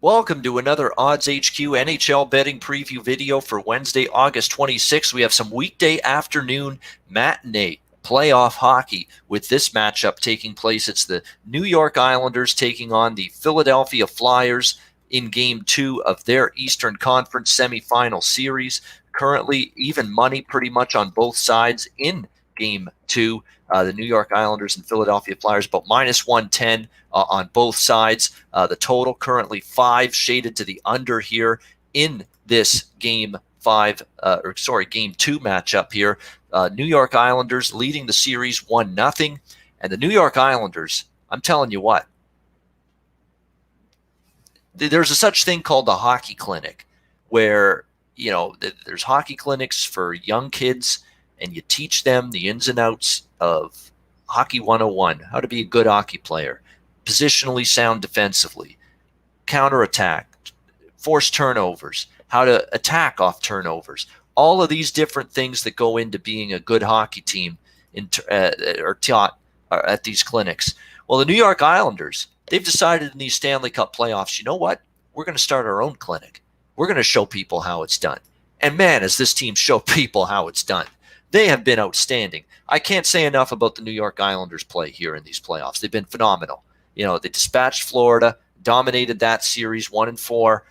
Welcome to another Odds HQ NHL betting preview video for Wednesday, August 26th. We have some weekday afternoon matinee playoff hockey with this matchup taking place. It's the New York Islanders taking on the Philadelphia Flyers in Game 2 of their Eastern Conference semifinal series. Currently, even money pretty much on both sides in Game 2. The New York Islanders and Philadelphia Flyers about minus 110 on both sides. The total currently 5, shaded to the under here in this Game 2 matchup here. New York Islanders leading the series 1-0. And the New York Islanders, I'm telling you what, there's a such thing called the hockey clinic where, there's hockey clinics for young kids and you teach them the ins and outs of Hockey 101, how to be a good hockey player, positionally sound defensively, counterattack, force turnovers, how to attack off turnovers, all of these different things that go into being a good hockey team are taught at these clinics. Well, the New York Islanders, they've decided in these Stanley Cup playoffs, you know what? We're going to start our own clinic. We're going to show people how it's done. And man, has this team show people how it's done. They have been outstanding. I can't say enough about the New York Islanders' play here in these playoffs. They've been phenomenal. They dispatched Florida, dominated that series 1-4,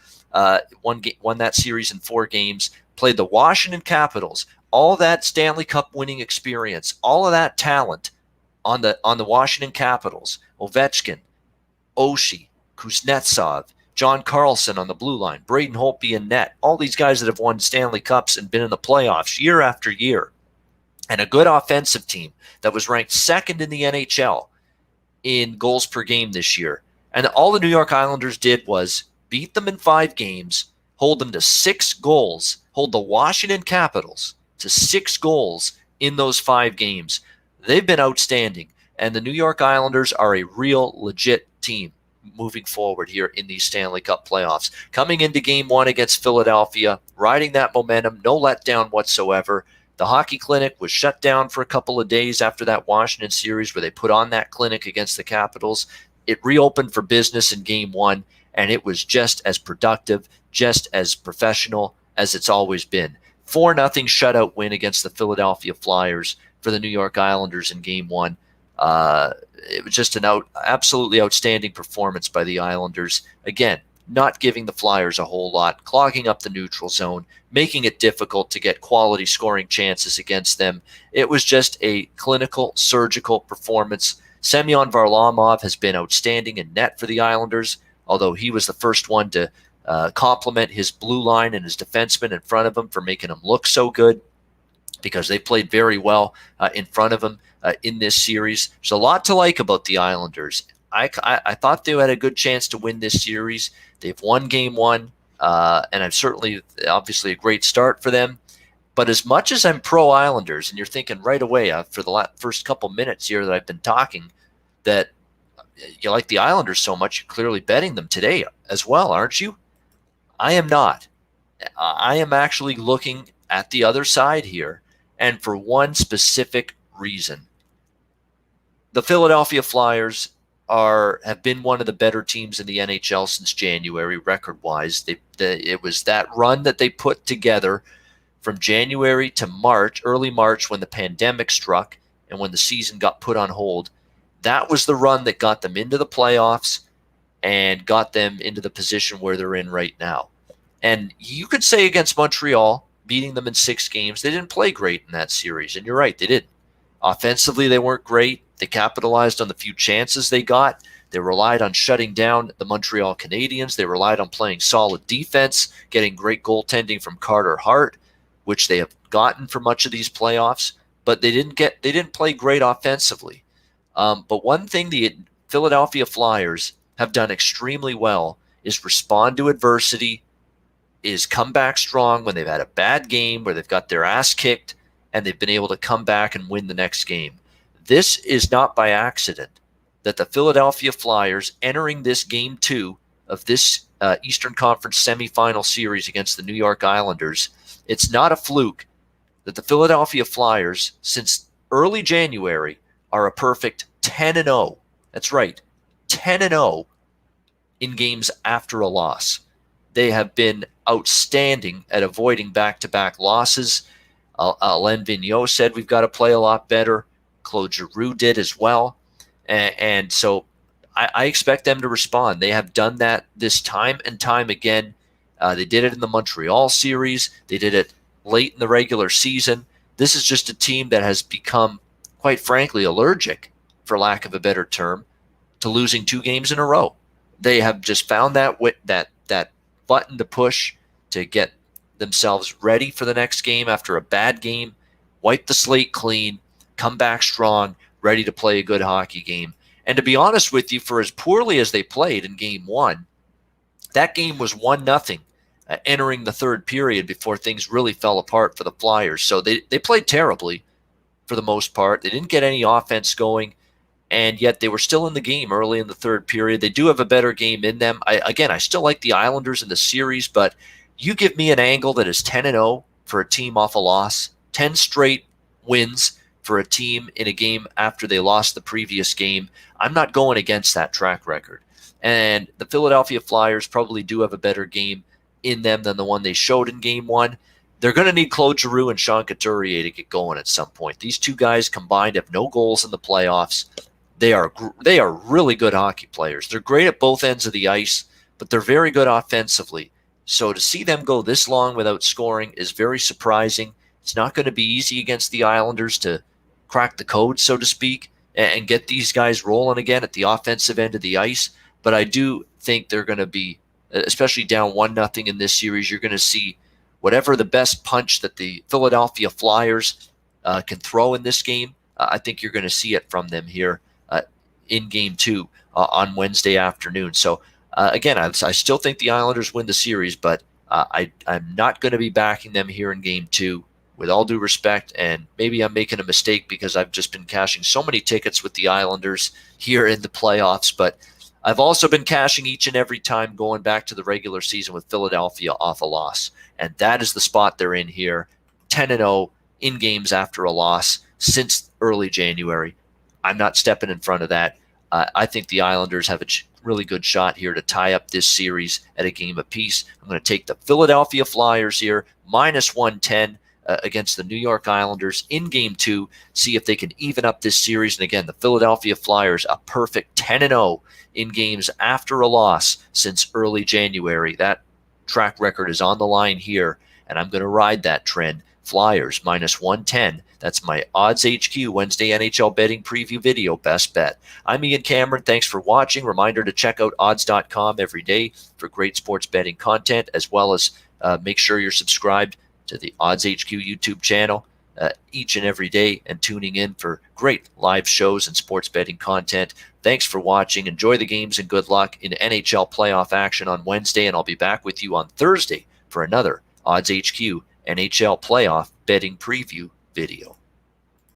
won that series in 4 games, played the Washington Capitals, all that Stanley Cup winning experience, all of that talent on the Washington Capitals, Ovechkin, Oshie, Kuznetsov, John Carlson on the blue line, Braden Holtby in net, all these guys that have won Stanley Cups and been in the playoffs year after year. And a good offensive team that was ranked second in the NHL in goals per game this year. And all the New York Islanders did was beat them in 5 games, hold them to 6 goals, hold the Washington Capitals to 6 goals in those 5 games. They've been outstanding. And the New York Islanders are a real legit team moving forward here in these Stanley Cup playoffs. Coming into Game 1 against Philadelphia, riding that momentum, no letdown whatsoever. The hockey clinic was shut down for a couple of days after that Washington series where they put on that clinic against the Capitals. It reopened for business in Game 1, and it was just as productive, just as professional as it's always been. 4-0 shutout win against the Philadelphia Flyers for the New York Islanders in Game 1. It was just an absolutely outstanding performance by the Islanders. Again, not giving the Flyers a whole lot, clogging up the neutral zone, making it difficult to get quality scoring chances against them. It was just a clinical, surgical performance. Semyon Varlamov has been outstanding in net for the Islanders, although he was the first one to compliment his blue line and his defensemen in front of him for making him look so good, because they played very well in front of him in this series. There's a lot to like about the Islanders. I thought they had a good chance to win this series. They've won Game 1, and I'm obviously a great start for them. But as much as I'm pro-Islanders, and you're thinking right away for the first couple minutes here that I've been talking that you like the Islanders so much, you're clearly betting them today as well, aren't you? I am not. I am actually looking at the other side here, and for one specific reason. The Philadelphia Flyers have been one of the better teams in the NHL since January, record-wise. It was that run that they put together from January to March, early March, when the pandemic struck and when the season got put on hold. That was the run that got them into the playoffs and got them into the position where they're in right now. And you could say against Montreal, beating them in 6 games, they didn't play great in that series. And you're right, they didn't. Offensively, they weren't great. They capitalized on the few chances they got. They relied on shutting down the Montreal Canadiens. They relied on playing solid defense, getting great goaltending from Carter Hart, which they have gotten for much of these playoffs. But they didn't play great offensively. But one thing the Philadelphia Flyers have done extremely well is respond to adversity, is come back strong when they've had a bad game where they've got their ass kicked, and they've been able to come back and win the next game. This is not by accident that the Philadelphia Flyers, entering this Game 2 of this Eastern Conference semifinal series against the New York Islanders, it's not a fluke that the Philadelphia Flyers, since early January, are a perfect 10-0. That's right, 10-0 in games after a loss. They have been outstanding at avoiding back-to-back losses. Alain Vigneault said we've got to play a lot better. Claude Giroux did as well. And so I expect them to respond. They have done that this time and time again. They did it in the Montreal series. They did it late in the regular season. This is just a team that has become, quite frankly, allergic, for lack of a better term, to losing 2 games in a row. They have just found that button to push to get themselves ready for the next game after a bad game, wipe the slate clean, come back strong, ready to play a good hockey game. And to be honest with you, for as poorly as they played in game 1, that game was 1-0 entering the third period before things really fell apart for the Flyers. So they played terribly for the most part. They didn't get any offense going, and yet they were still in the game early in the third period. They do have a better game in them. I still like the Islanders in the series, but you give me an angle that is 10-0 for a team off a loss, 10 straight wins for a team in a game after they lost the previous game. I'm not going against that track record. And the Philadelphia Flyers probably do have a better game in them than the one they showed in game 1. They're going to need Claude Giroux and Sean Couturier to get going at some point. These two guys combined have no goals in the playoffs. They are really good hockey players. They're great at both ends of the ice, but they're very good offensively. So to see them go this long without scoring is very surprising. It's not going to be easy against the Islanders to crack the code, so to speak, and get these guys rolling again at the offensive end of the ice. But I do think they're going to be, especially down 1-0 in this series, you're going to see whatever the best punch that the Philadelphia Flyers can throw in this game. I think you're going to see it from them here in game 2 on Wednesday afternoon. So again, I still think the Islanders win the series, but I'm not going to be backing them here in game 2, with all due respect. And maybe I'm making a mistake because I've just been cashing so many tickets with the Islanders here in the playoffs, but I've also been cashing each and every time going back to the regular season with Philadelphia off a loss. And that is the spot they're in here, 10-0 in games after a loss since early January. I'm not stepping in front of that. I think the Islanders have a really good shot here to tie up this series at a game apiece. I'm going to take the Philadelphia Flyers here, -110 against the New York Islanders in game 2, see if they can even up this series. And again, the Philadelphia Flyers, a perfect 10-0 in games after a loss since early January. That track record is on the line here, and I'm going to ride that trend. Flyers -110. That's my Odds HQ Wednesday NHL betting preview video best bet. I'm Ian Cameron. Thanks for watching. Reminder to check out odds.com every day for great sports betting content, as well as make sure you're subscribed to the Odds HQ YouTube channel each and every day and tuning in for great live shows and sports betting content. Thanks for watching. Enjoy the games and good luck in NHL playoff action on Wednesday, and I'll be back with you on Thursday for another Odds HQ NHL playoff betting preview video.